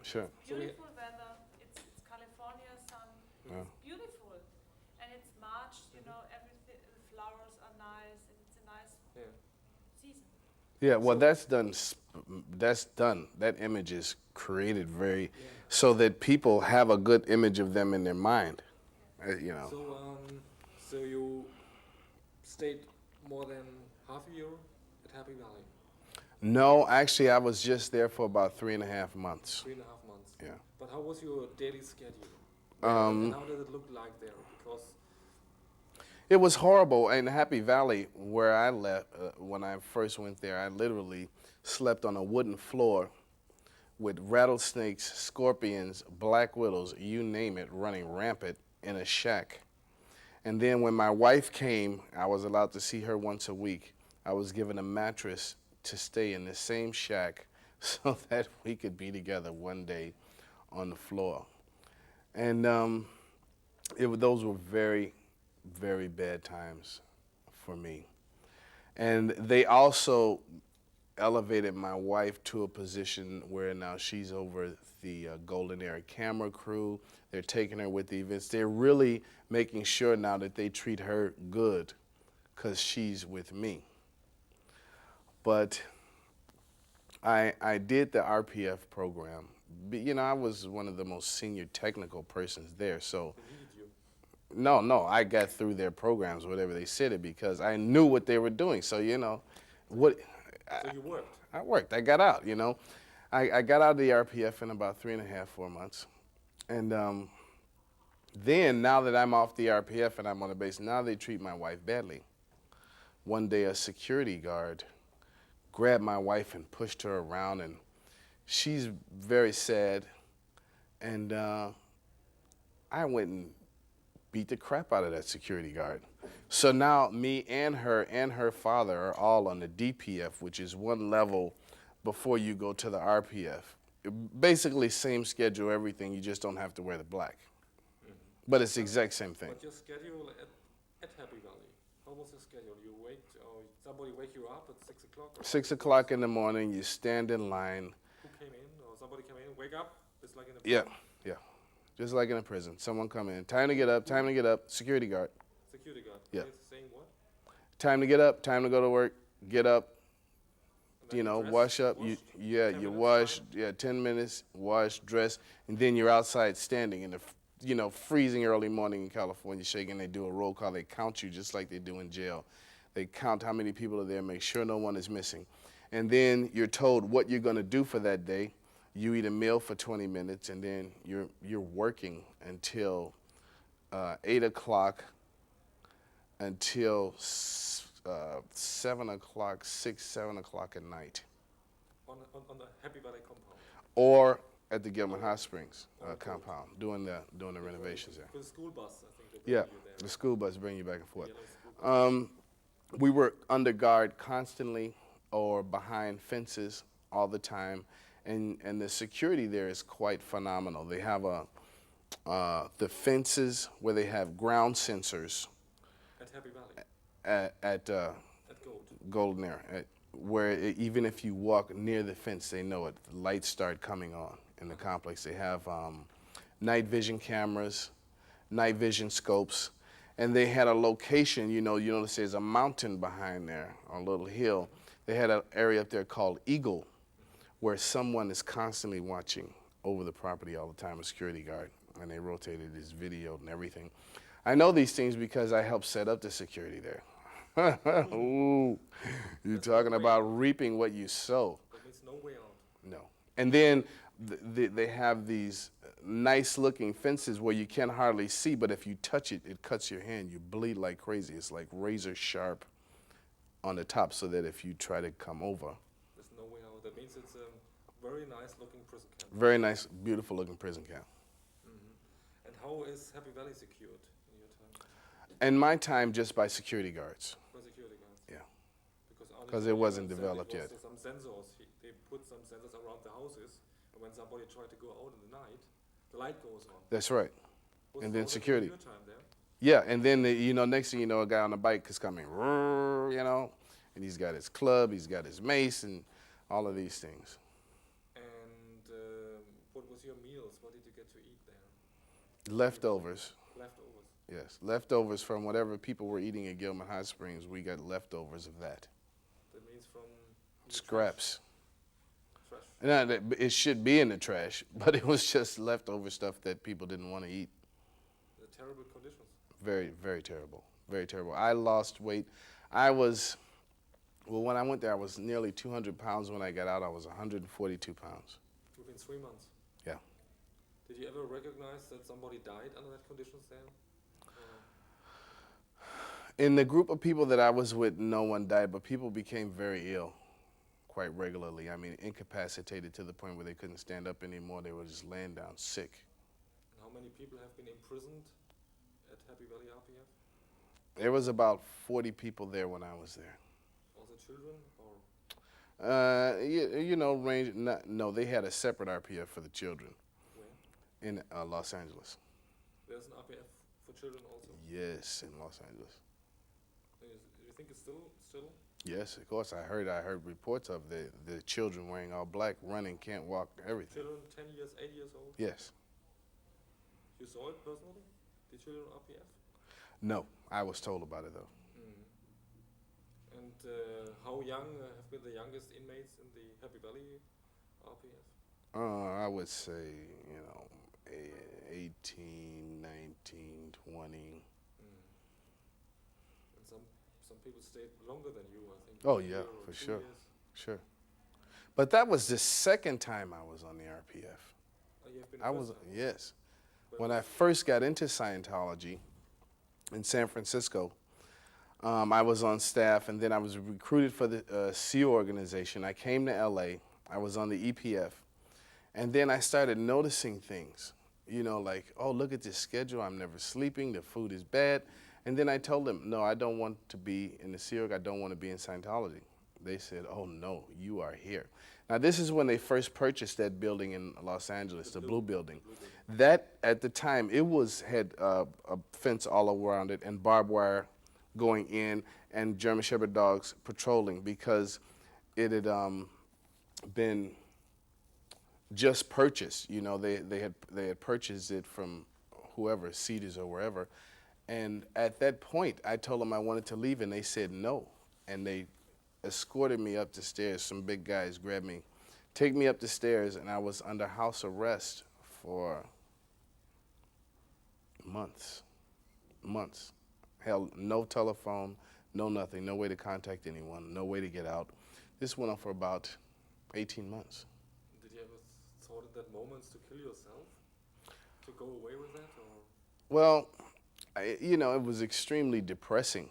Sure. Beautiful weather. It's California sun. Yeah. It's beautiful, and it's March. You know, everything. The flowers are nice, and it's a nice season. Yeah, well, that's done. That's done. That image is created very, so that people have a good image of them in their mind. You know. So you stayed more than half a year at Happy Valley. No, actually, I was just there for about 3.5 months. 3.5 months. Yeah. But how was your daily schedule? And how did it look like there? Because it was horrible. In Happy Valley, where I left, when I first went there, I literally slept on a wooden floor with rattlesnakes, scorpions, black widows, you name it, running rampant in a shack. And then when my wife came, I was allowed to see her once a week. I was given a mattress to stay in the same shack so that we could be together one day on the floor. And those were very, very bad times for me. And they also elevated my wife to a position where now she's over the Golden Era camera crew. They're taking her with the events. They're really making sure now that they treat her good because she's with me. But I did the RPF program. You know, I was one of the most senior technical persons there, so no, I got through their programs, whatever they said it, because I knew what they were doing. So, you know, So you worked? I worked. I got out, you know. I got out of the RPF in about 3.5, 4 months. And then, now that I'm off the RPF and I'm on the base, now they treat my wife badly. One day, a security guard grabbed my wife and pushed her around, and she's very sad. And I went and beat the crap out of that security guard. So now me and her father are all on the DPF, which is one level before you go to the RPF. Basically same schedule, everything, you just don't have to wear the black. But it's the exact same thing. But your schedule at Happy Valley, how was the schedule? You wait, or somebody wake you up at 6 o'clock? 6 o'clock in the morning, you stand in line. Who came in, or somebody came in, wake up? It's like in a Yeah. Just like in a prison. Someone come in, time to get up, security guard. Security guard. Yeah. Saying what? Time to get up, time to go to work, get up, you know, wash up. Wash? You wash, 10 minutes, wash, dress, and then you're outside standing in the, you know, freezing early morning in California, shaking. They do a roll call. They count you just like they do in jail. They count how many people are there, make sure no one is missing. And then you're told what you're going to do for that day. You eat a meal for 20 minutes, and then you're working until 8 o'clock until 7 o'clock, 6, 7 o'clock at night. On the Happy Valley compound? Or at the Gilman Hot Springs compound, doing the renovations there. For the school bus, I think. They bring you there. The school bus bring you back and forth. Yellow school bus. We were under guard constantly or behind fences all the time. And the security there is quite phenomenal. They have the fences where they have ground sensors. At Happy Valley? At Golden Era, where even if you walk near the fence, they know it. The lights start coming on in the complex. They have night vision cameras, night vision scopes, and they had a location, you notice there's a mountain behind there, a little hill. They had an area up there called Eagle, where someone is constantly watching over the property all the time, a security guard, and they rotated his video and everything. I know these things because I helped set up the security there. Ooh, you're talking about reaping what you sow. That means no way out. No. And then they have these nice-looking fences where you can't hardly see, but if you touch it, it cuts your hand. You bleed like crazy. It's like razor sharp on the top, so that if you try to come over. There's no way out. That means it's a very nice-looking prison camp. Very nice, beautiful-looking prison camp. Mm-hmm. And how is Happy Valley secured in your time? In my time, just by security guards. By security guards? Yeah. Because it wasn't developed yet. Some sensors. They put some sensors around the houses, and when somebody tried to go out in the night, the light goes on. That's right. And then security. Your time there? Yeah, and then next thing you know, a guy on a bike is coming, and he's got his club, he's got his mace, and all of these things. And what was your meals? What did you get to eat there? Leftovers. Leftovers. Yes, leftovers from whatever people were eating at Gilman Hot Springs. We got leftovers of that. That means from the Scraps. Trash. Now, it should be in the trash, but it was just leftover stuff that people didn't want to eat. The terrible conditions. Very, very terrible. Very terrible. I lost weight. When I went there, I was nearly 200 pounds. When I got out, I was 142 pounds. Within 3 months. Yeah. Did you ever recognize that somebody died under that conditions there? In the group of people that I was with, no one died, but people became very ill quite regularly. I mean, incapacitated to the point where they couldn't stand up anymore. They were just laying down sick. And how many people have been imprisoned at Happy Valley RPF? There was about 40 people there when I was there. Also children or? No, they had a separate RPF for the children Where? in Los Angeles. There's an RPF for children also? Yes, in Los Angeles. Do you think it's still? Yes, of course. I heard reports of the children wearing all black, running, can't walk, everything. Children 10 years, 8 years old? Yes. You saw it personally? The children RPF? No, I was told about it though. And how young have been the youngest inmates in the Happy Valley RPF? I would say, 18, 19, 20. And some people stayed longer than you, I think. Oh, a year yeah, or for 2 sure. years. Sure. But that was the second time I was on the RPF. Oh, you have been I was, first time? yes. When When I was- first got into Scientology in San Francisco, I was on staff, and then I was recruited for the SEAL organization. I came to LA. I was on the EPF. And then I started noticing things, like, oh, look at this schedule. I'm never sleeping. The food is bad. And then I told them, no, I don't want to be in the SEAL. I don't want to be in Scientology. They said, oh, no, you are here. Now, this is when they first purchased that building in Los Angeles, the blue building. That, at the time, it had a fence all around it and barbed wire going in and German Shepherd dogs patrolling because it had been just purchased. They had purchased it from whoever, Cedars or wherever. And at that point, I told them I wanted to leave, and they said no. And they escorted me up the stairs. Some big guys grabbed me, take me up the stairs, and I was under house arrest for months. Hell, no telephone, no nothing, no way to contact anyone, no way to get out. This went on for about 18 months. Did you ever thought in that moments to kill yourself? To go away with that? Or? Well, it was extremely depressing.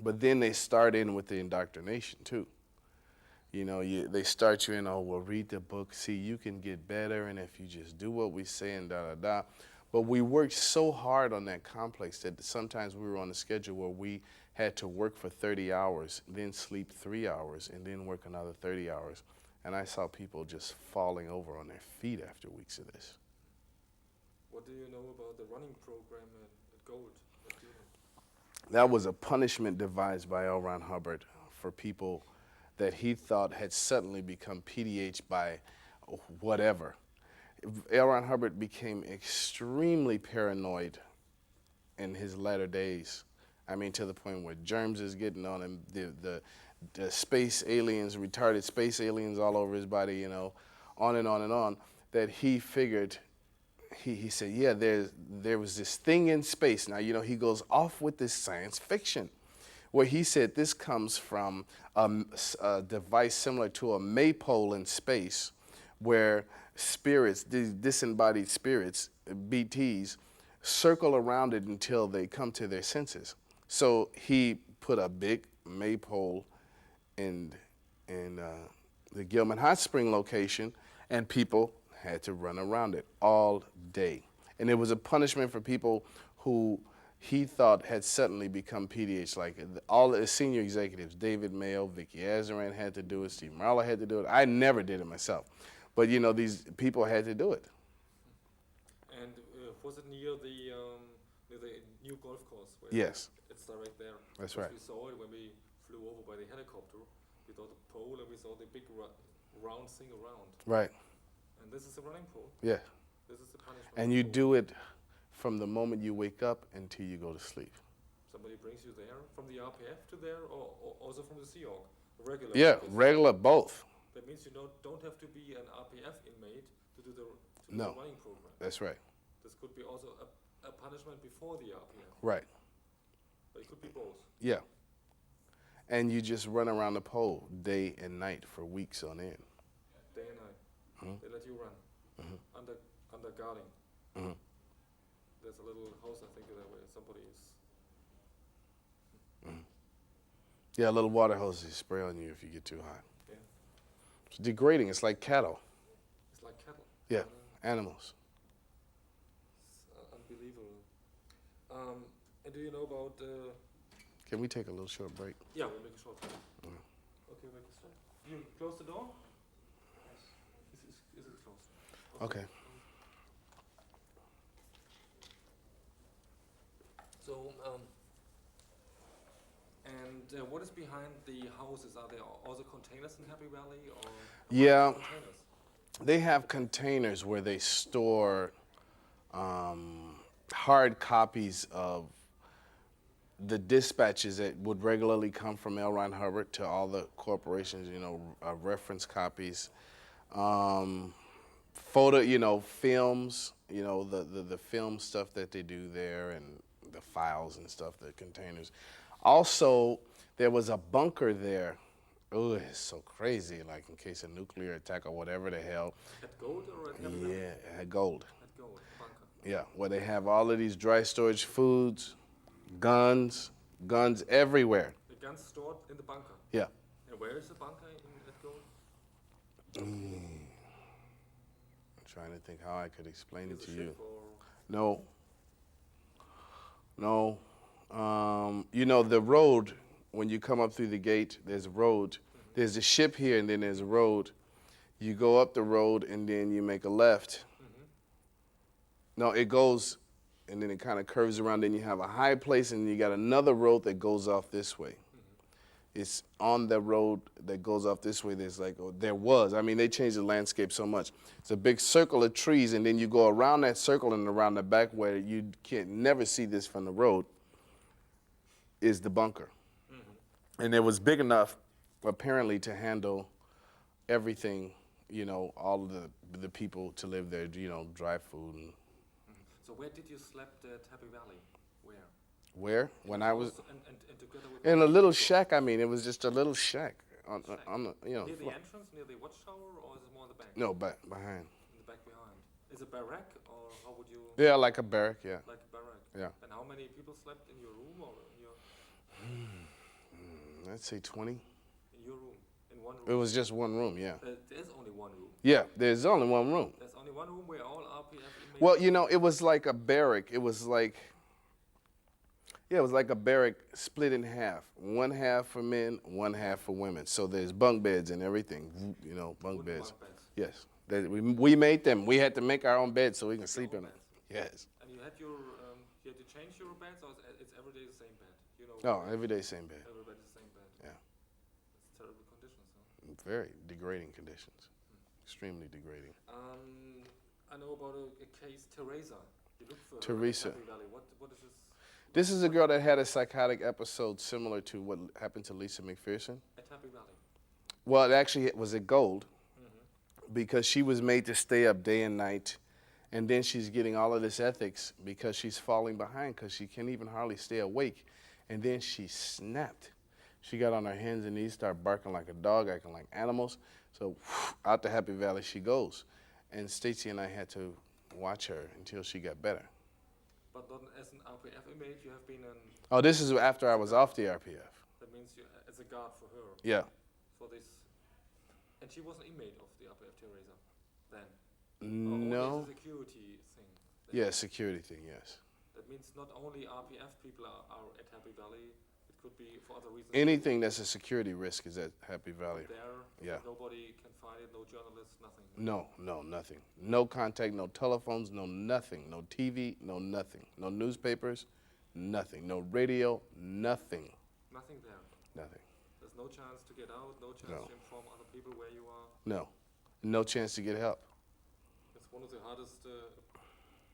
But then they start in with the indoctrination too. They start you in, oh, well, read the book, see, you can get better, and if you just do what we say and da-da-da. But we worked so hard on that complex that sometimes we were on a schedule where we had to work for 30 hours, then sleep 3 hours, and then work another 30 hours. And I saw people just falling over on their feet after weeks of this. What do you know about the running program at Gold? That was a punishment devised by L. Ron Hubbard for people that he thought had suddenly become PDH by whatever. L. Ron Hubbard became extremely paranoid in his latter days. I mean, to the point where germs is getting on him, the space aliens, retarded space aliens all over his body, on and on and on, that he figured, he said, yeah, there was this thing in space. Now, he goes off with this science fiction, where he said this comes from a device similar to a maypole in space, where spirits, these disembodied spirits, BTs, circle around it until they come to their senses. So he put a big maypole in the Gilman Hot Spring location, and people had to run around it all day. And it was a punishment for people who he thought had suddenly become PDH, like all the senior executives, David Mayo, Vicky Azaran had to do it, Steve Marla had to do it. I never did it myself. But, these people had to do it. And was it near the new golf course? Where Yes. It's direct there. That's Because right. We saw it when we flew over by the helicopter. We saw the pole and we saw the big round thing around. Right. And And this is the running pool. Yeah. This is the punishment. And you pool. do it from the moment you wake up until you go to sleep. Somebody brings you there from the RPF to there, or also from the Sea Org, regular. Yeah, workers. regular both. That means you don't have to be an RPF inmate to do the No. running program. That's right. This could be also a punishment before the RPF, Right. but it could be both. Yeah. And you just run around the pole day and night for weeks on end. Day and night. Mhm. They let you run under guarding. Mhm. There's a little house, I think, there where somebody is. Yeah, a little water hose they spray on you if you get too hot. Yeah. It's degrading. It's like cattle. It's like cattle. Yeah, animals. It's unbelievable. And do you know about? Can we take a little short break? Yeah, we'll make a short break. Okay, make a stop. You close the door. Yes. Is it closed? Okay. So, and what is behind the houses? Are there also containers in Happy Valley, or? Yeah. Containers? They have containers where they store hard copies of the dispatches that would regularly come from L. Ron Hubbard to all the corporations, reference copies, films, the film stuff that they do there, and the files and stuff, the containers. Also, there was a bunker there. Oh, it's so crazy, like in case of nuclear attack or whatever the hell. At Gold or at Happy Valley? Yeah, at Gold. At Gold, bunker. Yeah, where they have all of these dry storage foods, guns everywhere. The guns stored in the bunker. Yeah. And where is the bunker at Gold? I'm trying to think how I could explain it Is to a you. ship or No. The road, when you come up through the gate, there's a road. There's a ship here, and then there's a road. You go up the road, and then you make a left. No, it goes, and then it kind of curves around. Then you have a high place, and you got another road that goes off this way. It's on the road that goes off this way. They changed the landscape so much. It's a big circle of trees, and then you go around that circle and around the back where you can't never see this from the road is the bunker. And it was big enough, apparently, to handle everything, all of the people to live there, dry food. And So where did you sleep at Happy Valley? where? When I was And together with in a other little people? shack. It was just a little shack on the, Near the entrance, near the watchtower, or is it more in the back? No, behind. In the back behind. Is it barrack, or how would you? Yeah, like a barrack. Yeah. Like a barrack. Yeah. And how many people slept in your room, or in your I'd say 20. room? In one It room? was just one room. Yeah. There's only one room. Yeah. There's only one room. There's only one room where all RPF inmates. Well, it was like a barrack. It was like a barrack split in half. One half for men, one half for women. So there's bunk beds and everything. Bunk Wooden beds. bunk beds. Yes. We made them. We had to make our own beds so we can sleep in own them. beds. Yes. And you had you had to change your beds, or it's every day the same bed? Oh, every day same bed. Everybody's the same bed. Yeah. It's terrible conditions, huh? Very degrading conditions. Extremely degrading. I know about a case, Teresa. You look for Teresa. her in Happy Valley. What is this? This is a girl that had a psychotic episode similar to what happened to Lisa McPherson. At Happy Valley. Well, actually, it was at Gold because she was made to stay up day and night. And then she's getting all of this ethics because she's falling behind because she can't even hardly stay awake. And then she snapped. She got on her hands and knees, started barking like a dog, acting like animals. So out to Happy Valley she goes. And Stacy and I had to watch her until she got better. But not as an RPF inmate, you have been an. Oh, this is after I was off the RPF. That means you as a guard for her. Yeah. For this. And she was an inmate of the RPF, Teresa, then. No. Or only as a security thing. Yeah, security thing, yes. That means not only RPF people are at Happy Valley. It could be for other reasons. Anything that's a security risk is at Happy Valley. There, Yeah. nobody can find it. No journalists, nothing. No, nothing. No contact, no telephones, no nothing. No TV, no nothing. No newspapers, nothing. No radio, nothing. Nothing there. Nothing. There's no chance to get out. No chance No. to inform other people where you are. No. No chance to get help. one of the hardest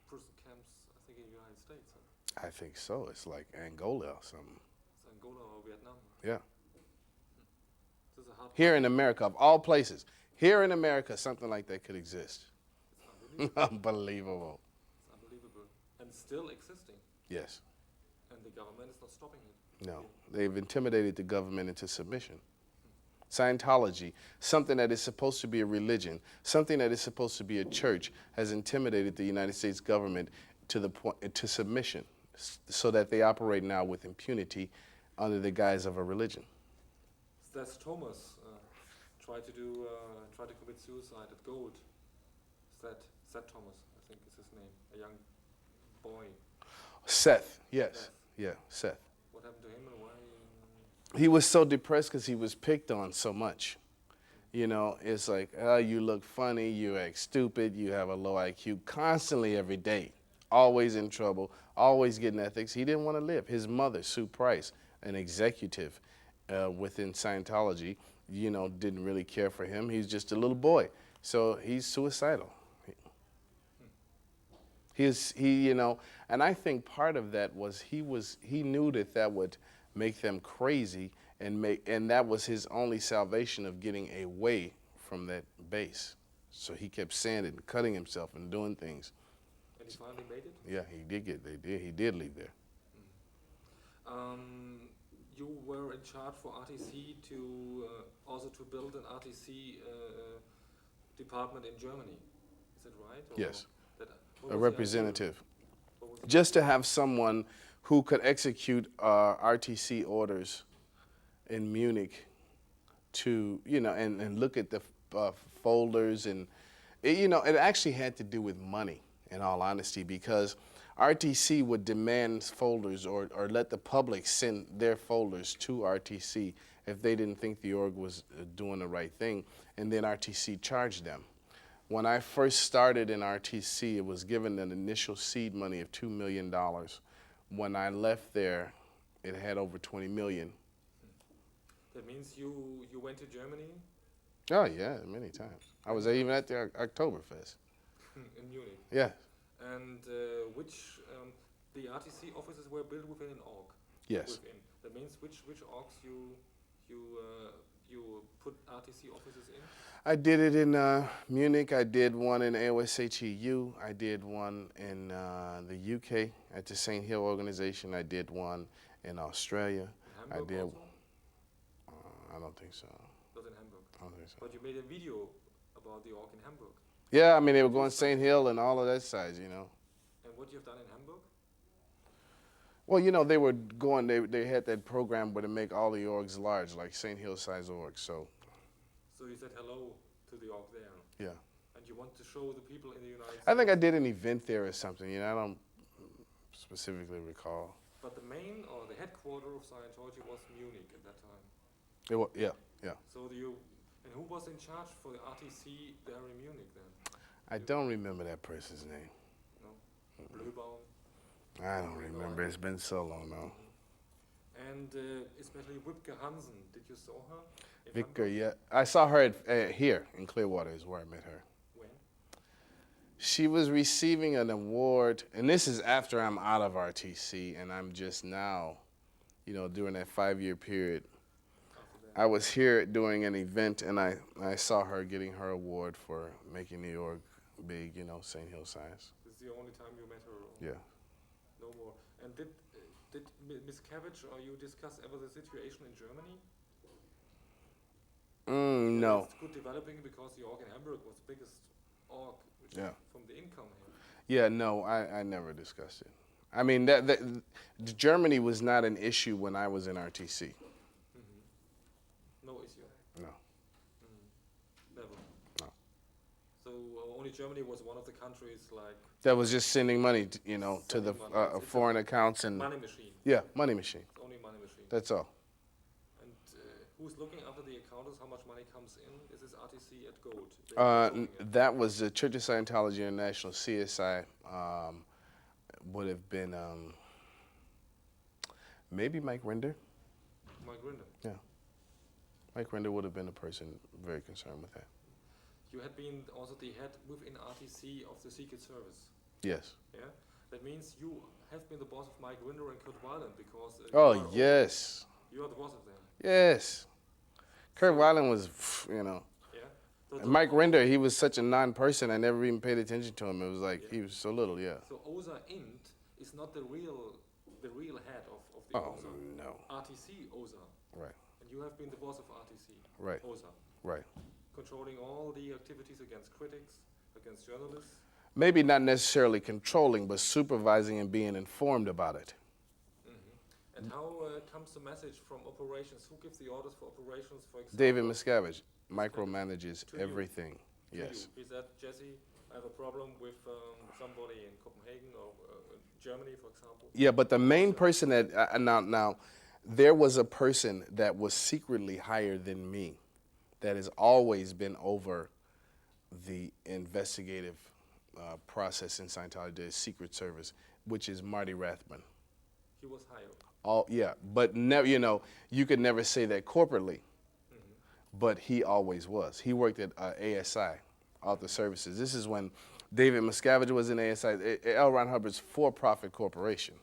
prison camps, I think, in the United States. Huh? I think so. It's like Angola or something. It's Angola or Vietnam. Yeah. This is a hard Here in America, of all places, here in America, something like that could exist. It's unbelievable. Unbelievable. It's unbelievable. And still existing. Yes. And the government is not stopping it. No. They've intimidated the government into submission. Scientology, something that is supposed to be a religion, something that is supposed to be a church, has intimidated the United States government to the point to submission, so that they operate now with impunity under the guise of a religion. That's Thomas tried to commit suicide at Gold. Seth Thomas, I think is his name, a young boy. Seth, yes, yeah, Seth. What happened to him and why? He was so depressed because he was picked on so much. You know, it's like, oh, you look funny, you act stupid, you have a low IQ, constantly every day, always in trouble, always getting ethics. He didn't want to live. His mother, Sue Price, an executive within Scientology, you know, didn't really care for him. He's just a little boy. So he's suicidal. You know, and I think part of that was he knew that would make them crazy, and that was his only salvation of getting away from that base. So he kept saying it and cutting himself and doing things. And he finally made it? Yeah, he did leave there. You were in charge for RTC to also to build an RTC department in Germany. Is that right? Or Yes. What A was the representative. idea? What was the Just to have someone who could execute RTC orders in Munich to, you know, and look at the folders, and you know, it actually had to do with money, in all honesty, because RTC would demand folders or let the public send their folders to RTC if they didn't think the org was doing the right thing, and then RTC charged them. When I first started in RTC, it was given an initial seed money of $2 million. When I left there, it had over 20 million. That means you went to Germany? Oh yeah, many times. I was even at the Oktoberfest. In Munich. Yeah. And the RTC offices were built within an org? Yes. Within. That means which orgs you put RTC offices in? I did it in Munich. I did one in AOSHEU. I did one in the UK at the St. Hill organization. I did one in Australia. In Hamburg I did. also? I don't think so. Not in Hamburg. I don't think so. But you made a video about the org in Hamburg. Yeah, I mean, they were going St. Hill and all of that size, you know. And what you've done in Hamburg? Well, you know, they were going, they had that program where they make all the orgs large, like St. Hill size orgs, so. So you said hello to the org there. Yeah. And you want to show the people in the United States? I think I did an event there or something, you know, I don't specifically recall. But the main, or the headquarter of Scientology was Munich at that time. It was, yeah, yeah. So and who was in charge for the RTC there in Munich then? I don't remember that person's name. No? Blöbaum? I don't remember, it's been so long now. And especially Wipke Hansen, did you saw her? in Victor, Hamburg? yeah. I saw her here in Clearwater is where I met her. When? She was receiving an award, and this is after I'm out of RTC, and I'm just now, you know, during that 5-year period. After that? I was here doing an event, and I saw her getting her award for making New York big, you know, St. Hill size. This is the only time you met her? Or Yeah. no more. And did Miscavige or you discuss ever the situation in Germany? No. It's good developing because the org in Hamburg was the biggest org, which Yeah. from the income here. Yeah, no, I never discussed it. I mean, Germany was not an issue when I was in RTC. No issue. No. Never. No. So only Germany was one of the countries like That was just sending money, you know, to the Sending money. It's a foreign accounts and money machine. yeah, money machine. It's only money machine. That's all. And who's looking after the accountants? How much money comes in? Is this RTC at Gold? That was the Church of Scientology International, CSI. Would have been maybe Mike Render. Mike Grinder. Yeah. Mike Render would have been a person very concerned with that. you had been also the head within RTC of the Secret Service. Yes. Yeah, that means you have been the boss of Mike Rinder and Kurt Weiland because Oh, yes. you are the boss of them. Yes. Kurt So- Weiland was, you know. Yeah. So And Mike Rinder, he was such a non-person. I never even paid attention to him. It was like he was so little, yeah. So OSA Int is not the real head of the Oh, OSA. no. RTC OSA. Right, And you have been the boss of RTC. right, OSA. right. Controlling all the activities against critics, against journalists. Maybe not necessarily controlling, but supervising and being informed about it. And how comes the message from operations? Who gives the orders for operations, for example? David Miscavige micromanages To you. everything. to Yes. you? Is that, Jesse, I have a problem with somebody in Copenhagen or Germany, for example? Yeah, but the main person that now there was a person that was secretly higher than me that has always been over the investigative process in Scientology, the Secret Service, which is Marty Rathbun. He was hired. Yeah, but never, you know, you could never say that corporately, but he always was. He worked at ASI, Author Services. This is when David Miscavige was in ASI, L. Ron Hubbard's for-profit corporation.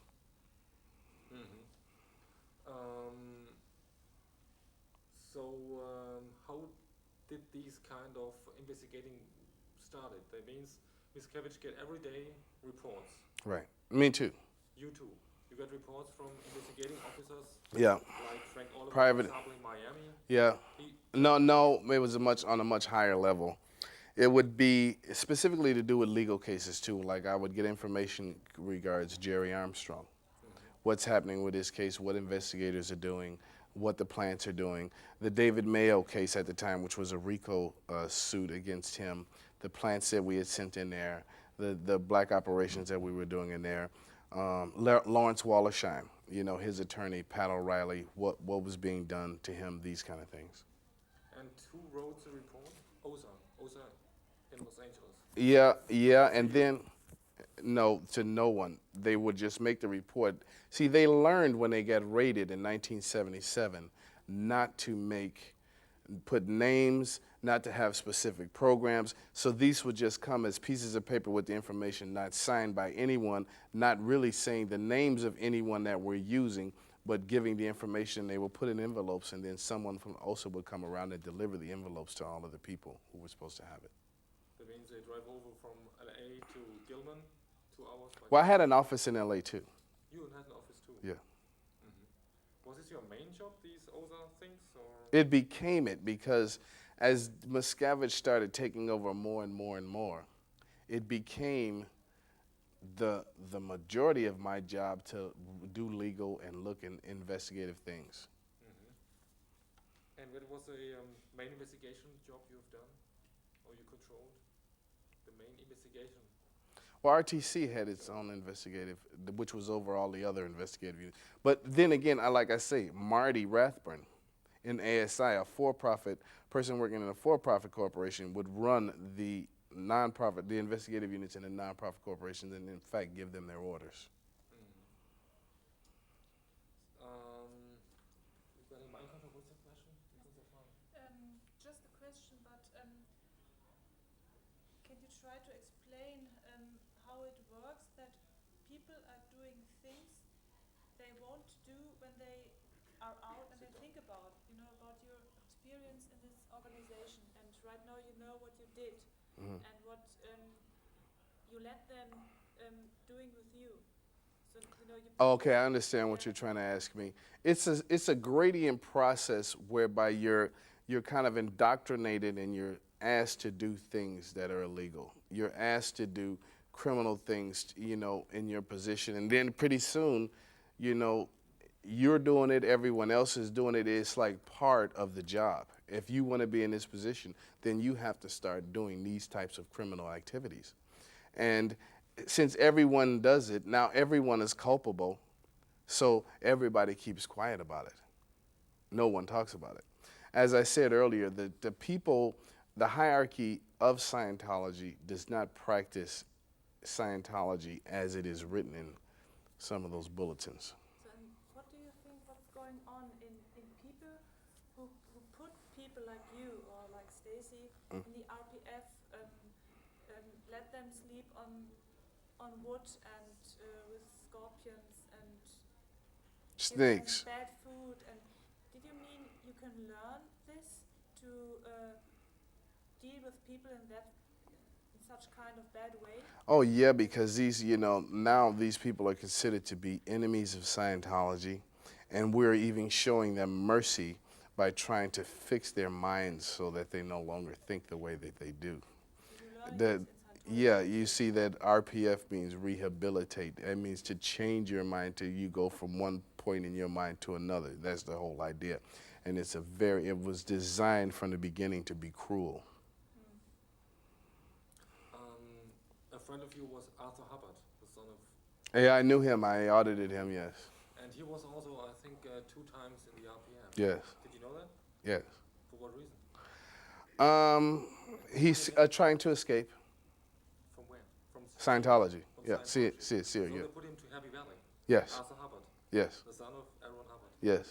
How did these kind of investigating started? That means Miscavige get every day reports. Right. Me too. You too. You get reports from investigating officers Yeah. like Frank Oliver, Private. for example, in Miami. Yeah. He, No, it was on a much higher level. It would be specifically to do with legal cases too. Like I would get information regards Jerry Armstrong, what's happening with his case, what investigators are doing, what the plants are doing. The David Mayo case at the time, which was a RICO suit against him, the plants that we had sent in there, the black operations that we were doing in there. Lawrence Wallersheim, you know, his attorney, Pat O'Reilly, what was being done to him, these kind of things. and who wrote the report? OSA in Los Angeles. Yeah, and then, no, to no one. They would just make the report. See, they learned when they got raided in 1977 not to put names, not to have specific programs. So these would just come as pieces of paper with the information not signed by anyone, not really saying the names of anyone that we're using, but giving the information. They would put in envelopes, and then someone from OSA would come around and deliver the envelopes to all of the people who were supposed to have it. That means they drive over from LA to Gilman, 2 hours. Like Well, I had an office in LA too. You had an office too. Yeah. Was this your main job, these OSA things, or? It became it because as Miscavige started taking over more and more and more, it became the majority of my job to do legal and look in investigative things. And what was the main investigation job you've done, or you controlled? The main investigation? Well, RTC had its own investigative, which was over all the other investigative units. But then again, like I say, Marty Rathbun in ASI, a for-profit person working in a for-profit corporation, would run the nonprofit, the investigative units in the nonprofit corporations, and in fact give them their orders. What's the question? Just a question, but can you try to explain how it works that people are doing things they won't do when they are out and they think about, about your experience in this organization, and right now you know what you did and what you let them doing with you. So, Okay, I understand what you're trying to ask me. It's a gradient process whereby you're kind of indoctrinated and you're asked to do things that are illegal. You're asked to do criminal things, in your position, and then pretty soon, you're doing it, everyone else is doing it. It's like part of the job. If you want to be in this position, then you have to start doing these types of criminal activities. And since everyone does it, now everyone is culpable, so everybody keeps quiet about it. No one talks about it. As I said earlier, the people, the hierarchy of Scientology does not practice Scientology as it is written in some of those bulletins. So, what do you think what's going on in people who put people like you or like Stacy in the RPF let them sleep on wood and with scorpions and give them Snakes. bad food. And did you mean you can learn this to deal with people in such kind of bad way? Oh yeah, because these, now these people are considered to be enemies of Scientology, and we're even showing them mercy by trying to fix their minds so that they no longer think the way that they do. So you learn That, this in Scientology? yeah, you see that RPF means rehabilitate. That means to change your mind till you go from one point in your mind to another. That's the whole idea. And it was designed from the beginning to be cruel. A friend of you was Arthur Hubbard, the son of, Yeah, I knew him. I audited him, yes. and he was also, I think, 2 times in the RPF. Yes, Did you know that? yes. For what reason? He's trying to escape From where? From Scientology. From Yeah, see it, Scientology. see it, see So it, yeah. they put him to Happy Valley. Yes, Arthur Hubbard, yes, the son of Aaron Hubbard, yes.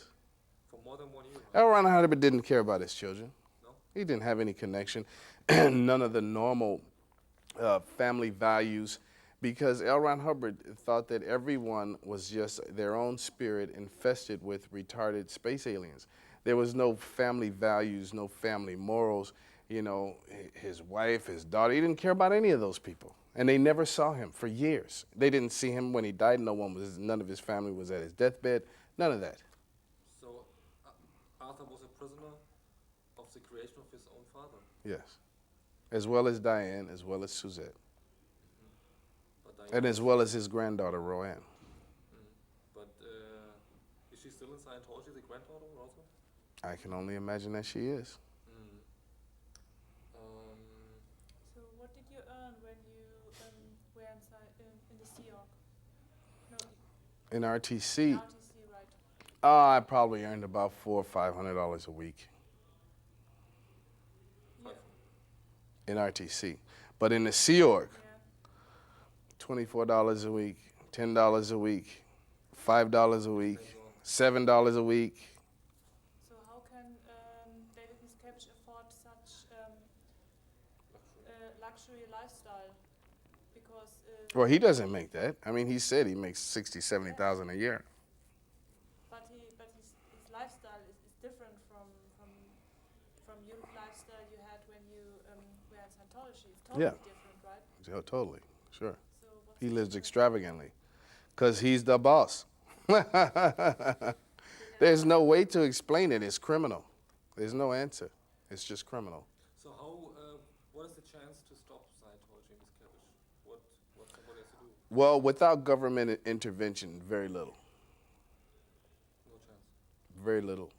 for more than 1 year. L. Ron Hubbard didn't care about his children. No? He didn't have any connection, none of the normal family values, because L. Ron Hubbard thought that everyone was just their own spirit infested with retarded space aliens. There was no family values, no family morals. His wife, his daughter, he didn't care about any of those people. And they never saw him for years. They didn't see him when he died. None of his family was at his deathbed. None of that. So Arthur was a prisoner of the creation of his own father. Yes. As well as Diane, as well as Suzette. But And as well as his granddaughter, Roanne. But is she still in Scientology, the granddaughter also? I can only imagine that she is. So what did you earn when you were in the Sea Org? No, In RTC, RTC, right? I probably earned about $400 or $500 a week Yeah. in RTC. But in the Sea Org, Yeah. $24 a week, $10 a week, $5 a week, $7 a week. So how can David Miscavige afford such luxury lifestyle? Because Well, he doesn't make that. I mean, he said he makes $60,000, $70,000 a year. but his lifestyle is different from your lifestyle you had when you were in Scientology. It's totally Yeah. different, right? Yeah, totally, sure. So what's He the lives difference? extravagantly because he's the boss. There's no way to explain it. It's criminal. There's no answer. It's just criminal. So what is the chance to stop Scientology, Miscavige? What's somebody has to do? Well, without government intervention, very little. No chance. Very little.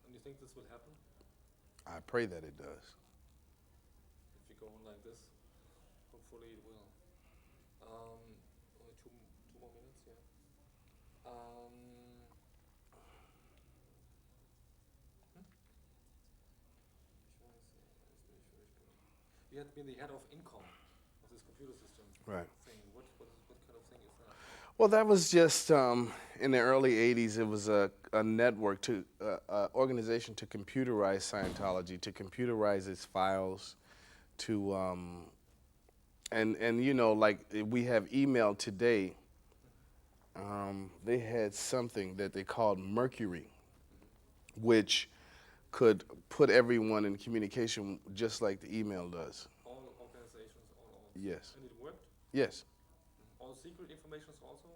And you think this will happen I pray that it does. if you go on like this? Hopefully it will. Only two more minutes, yeah. You had been the head of Incom of this computer system Right. thing. What kind of thing is that? Well, that was just in the early '80s. It was a network to organization to computerize Scientology, to computerize its files, to and like we have email today. They had something that they called Mercury, which could put everyone in communication just like the email does. All organizations, all. Yes. And it worked? Yes. All secret information also?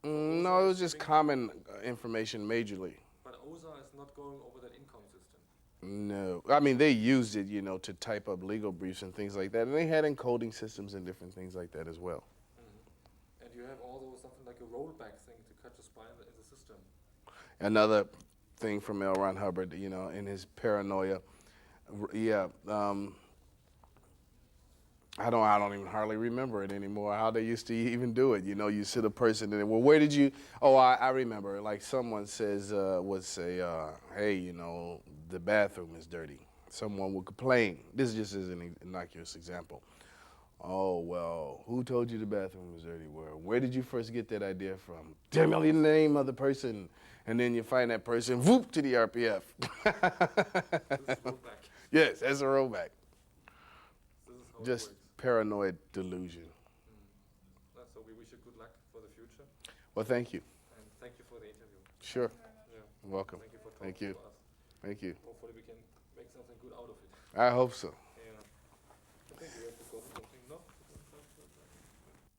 No, it was just common information majorly. But OSA is not going over that income system. No. I mean, they used it, to type up legal briefs and things like that. And they had encoding systems and different things like that as well. And you have also something like a rollback thing to catch a spy in the system. Another thing from L. Ron Hubbard, in his paranoia. Yeah. I don't even hardly remember it anymore, how they used to even do it. You sit a person and, well, where did you, I remember, like someone would say, hey, the bathroom is dirty. Someone would complain. This just is an innocuous example. Oh, well, who told you the bathroom was dirty? Where did you first get that idea from? Tell me the name of the person. And then you find that person, whoop, to the RPF. This is rollback. Yes, that's a rollback. This is how it just works. paranoid delusion. So we wish you good luck for the future, Well, thank you. and thank you for the interview. Sure. Very much. Yeah. Welcome. Thank you for Thank talking you. to us. Thank you. Hopefully we can make something good out of it. I hope so.